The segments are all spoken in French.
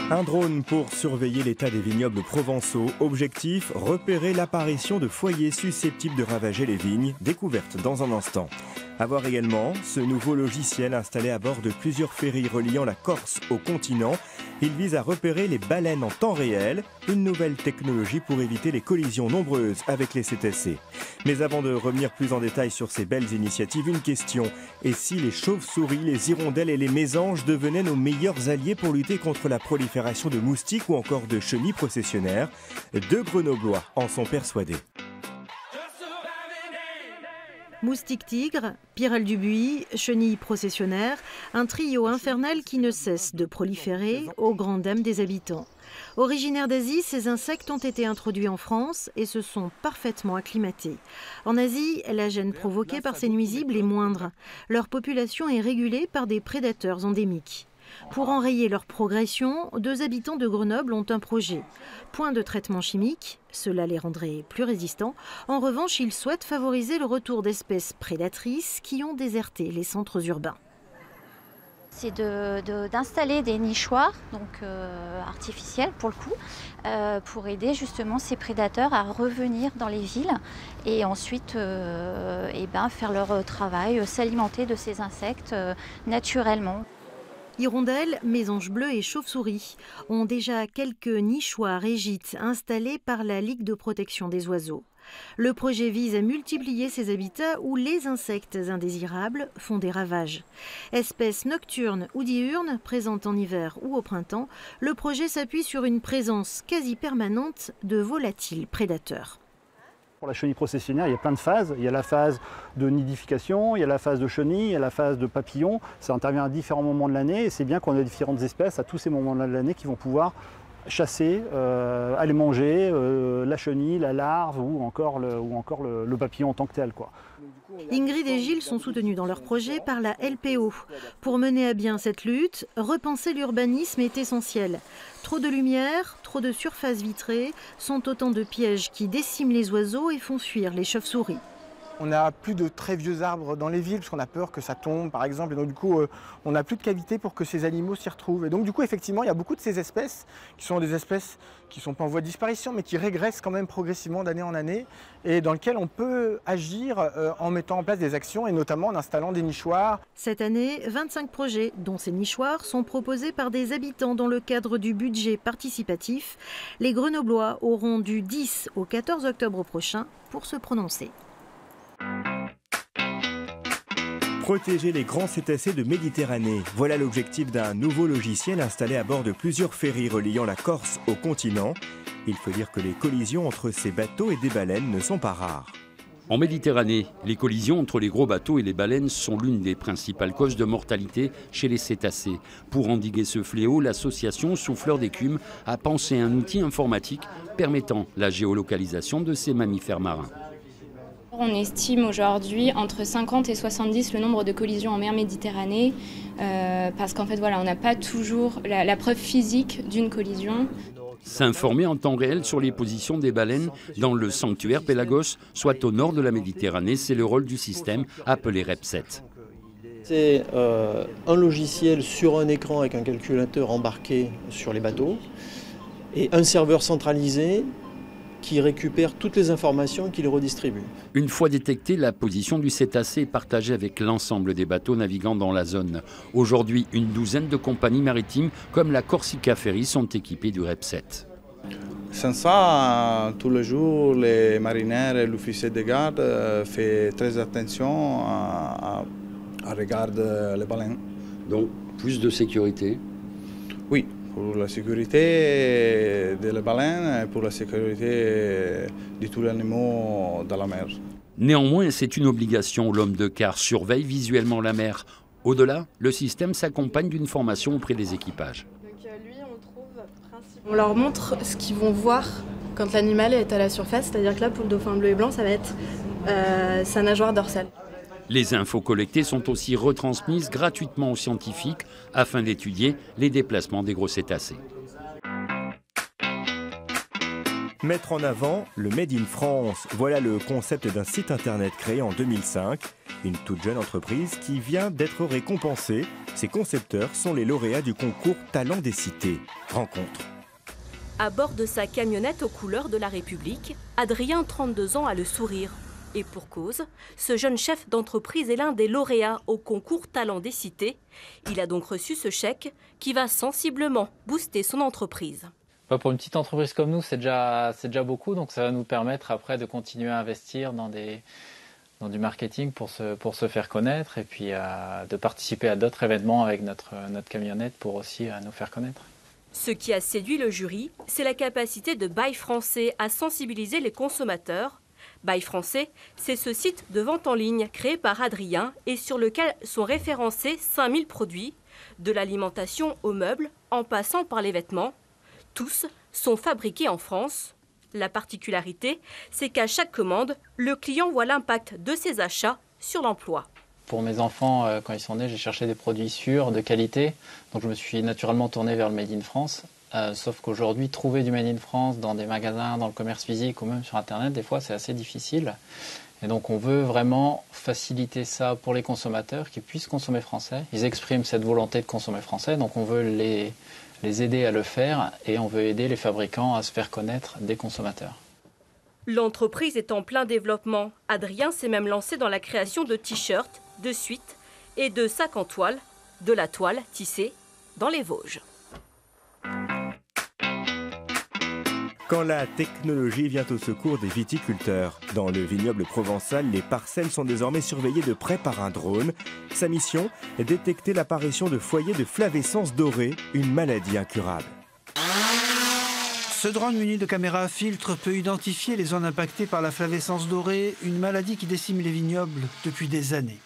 Un drone pour surveiller l'état des vignobles provençaux. Objectif, repérer l'apparition de foyers susceptibles de ravager les vignes. Découverte dans un instant. À voir également ce nouveau logiciel installé à bord de plusieurs ferries reliant la Corse au continent. Il vise à repérer les baleines en temps réel. Une nouvelle technologie pour éviter les collisions nombreuses avec les cétacés. Mais avant de revenir plus en détail sur ces belles initiatives, une question. Et si les chauves-souris, les hirondelles et les mésanges devenaient nos meilleurs alliés pour lutter contre la prolifération de moustiques ou encore de chenilles processionnaires? Deux Grenoblois en sont persuadés. Moustiques tigres, pyrale du buis, chenilles processionnaires, un trio infernal qui ne cesse de proliférer au grand dam des habitants. Originaires d'Asie, ces insectes ont été introduits en France et se sont parfaitement acclimatés. En Asie, la gêne provoquée par ces nuisibles est moindre. Leur population est régulée par des prédateurs endémiques. Pour enrayer leur progression, deux habitants de Grenoble ont un projet. Point de traitement chimique, cela les rendrait plus résistants. En revanche, ils souhaitent favoriser le retour d'espèces prédatrices qui ont déserté les centres urbains. C'est d'installer des nichoirs, donc artificiels pour le coup, pour aider justement ces prédateurs à revenir dans les villes et ensuite faire leur travail, s'alimenter de ces insectes naturellement. Hirondelles, mésanges bleus et chauves-souris ont déjà quelques nichoirs et gîtes installés par la Ligue de protection des oiseaux. Le projet vise à multiplier ces habitats où les insectes indésirables font des ravages. Espèces nocturnes ou diurnes, présentes en hiver ou au printemps, le projet s'appuie sur une présence quasi permanente de volatiles prédateurs. Pour la chenille processionnaire, il y a plein de phases. Il y a la phase de nidification, il y a la phase de chenille, il y a la phase de papillon. Ça intervient à différents moments de l'année et c'est bien qu'on a différentes espèces à tous ces moments de l'année qui vont pouvoir chasser, aller manger la chenille, la larve ou encore le papillon en tant que tel, quoi. Ingrid et Gilles sont soutenus dans leur projet par la LPO. Pour mener à bien cette lutte, repenser l'urbanisme est essentiel. Trop de lumière, trop de surfaces vitrées sont autant de pièges qui déciment les oiseaux et font fuir les chauves-souris. On n'a plus de très vieux arbres dans les villes parce qu'on a peur que ça tombe par exemple. Et donc du coup, on n'a plus de cavité pour que ces animaux s'y retrouvent. Et donc du coup, effectivement, il y a beaucoup de ces espèces qui sont des espèces qui ne sont pas en voie de disparition mais qui régressent quand même progressivement d'année en année et dans lesquelles on peut agir en mettant en place des actions et notamment en installant des nichoirs. Cette année, 25 projets, dont ces nichoirs, sont proposés par des habitants dans le cadre du budget participatif. Les Grenoblois auront du 10 au 14 octobre prochain pour se prononcer. Protéger les grands cétacés de Méditerranée. Voilà l'objectif d'un nouveau logiciel installé à bord de plusieurs ferries reliant la Corse au continent. Il faut dire que les collisions entre ces bateaux et des baleines ne sont pas rares. En Méditerranée, les collisions entre les gros bateaux et les baleines sont l'une des principales causes de mortalité chez les cétacés. Pour endiguer ce fléau, l'association Souffleurs d'écume a pensé un outil informatique permettant la géolocalisation de ces mammifères marins. On estime aujourd'hui entre 50 et 70 le nombre de collisions en mer Méditerranée parce qu'en fait voilà, on n'a pas toujours la preuve physique d'une collision. S'informer en temps réel sur les positions des baleines dans le sanctuaire Pélagos, soit au nord de la Méditerranée, c'est le rôle du système appelé REPSET. C'est un logiciel sur un écran avec un calculateur embarqué sur les bateaux et un serveur centralisé qui récupère toutes les informations et qui les redistribue. Une fois détectée, la position du cétacé est partagée avec l'ensemble des bateaux naviguant dans la zone. Aujourd'hui, une douzaine de compagnies maritimes comme la Corsica Ferry sont équipées du REPSET. Sans ça, tous les jours, les mariniers et l'officier de garde font très attention à regarder les baleines. Donc, plus de sécurité? Oui. Pour la sécurité des baleines et pour la sécurité de tous les animaux dans la mer. Néanmoins, c'est une obligation. L'homme de quart surveille visuellement la mer. Au-delà, le système s'accompagne d'une formation auprès des équipages. On leur montre ce qu'ils vont voir quand l'animal est à la surface, c'est-à-dire que là, pour le dauphin bleu et blanc, ça va être sa nageoire dorsale. Les infos collectées sont aussi retransmises gratuitement aux scientifiques afin d'étudier les déplacements des gros cétacés. Mettre en avant le Made in France, voilà le concept d'un site internet créé en 2005. Une toute jeune entreprise qui vient d'être récompensée. Ses concepteurs sont les lauréats du concours Talent des cités. Rencontre. À bord de sa camionnette aux couleurs de la République, Adrien, 32 ans, a le sourire. Et pour cause, ce jeune chef d'entreprise est l'un des lauréats au concours Talent des cités. Il a donc reçu ce chèque qui va sensiblement booster son entreprise. Pour une petite entreprise comme nous, c'est déjà beaucoup, donc ça va nous permettre après de continuer à investir dans du marketing pour se faire connaître et puis de participer à d'autres événements avec notre camionnette pour aussi nous faire connaître. Ce qui a séduit le jury, c'est la capacité de Buy Français à sensibiliser les consommateurs. Buy Français, c'est ce site de vente en ligne créé par Adrien et sur lequel sont référencés 5000 produits, de l'alimentation aux meubles, en passant par les vêtements. Tous sont fabriqués en France. La particularité, c'est qu'à chaque commande, le client voit l'impact de ses achats sur l'emploi. Pour mes enfants, quand ils sont nés, j'ai cherché des produits sûrs, de qualité. Donc je me suis naturellement tourné vers le Made in France. Sauf qu'aujourd'hui, trouver du Made in France dans des magasins, dans le commerce physique ou même sur Internet, des fois, c'est assez difficile. Et donc on veut vraiment faciliter ça pour les consommateurs qui puissent consommer français. Ils expriment cette volonté de consommer français, donc on veut les aider à le faire et on veut aider les fabricants à se faire connaître des consommateurs. L'entreprise est en plein développement. Adrien s'est même lancé dans la création de t-shirts, de suites et de sacs en toile, de la toile tissée dans les Vosges. Quand la technologie vient au secours des viticulteurs. Dans le vignoble provençal, les parcelles sont désormais surveillées de près par un drone. Sa mission est détecter l'apparition de foyers de flavescence dorée, une maladie incurable. Ce drone muni de caméras à filtre peut identifier les zones impactées par la flavescence dorée, une maladie qui décime les vignobles depuis des années.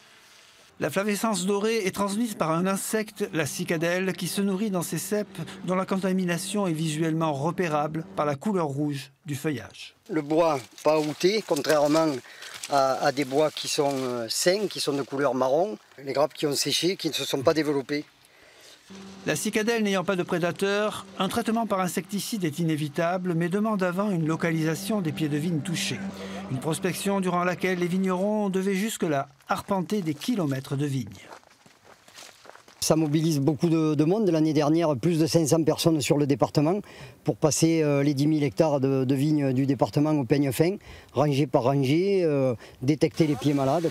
La flavescence dorée est transmise par un insecte, la cicadelle, qui se nourrit dans ces ceps dont la contamination est visuellement repérable par la couleur rouge du feuillage. Le bois pas outé, contrairement à des bois qui sont sains, qui sont de couleur marron, les grappes qui ont séché, qui ne se sont pas développées. La cicadelle n'ayant pas de prédateur, un traitement par insecticide est inévitable, mais demande avant une localisation des pieds de vigne touchés. Une prospection durant laquelle les vignerons devaient jusque-là arpenter des kilomètres de vignes. Ça mobilise beaucoup de monde. L'année dernière, plus de 500 personnes sur le département pour passer les 10 000 hectares de vignes du département au peigne fin, rangée par rangée, détecter les pieds malades.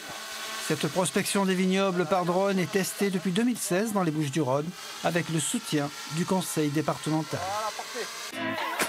Cette prospection des vignobles par drone est testée depuis 2016 dans les Bouches-du-Rhône avec le soutien du conseil départemental. Voilà, parfait.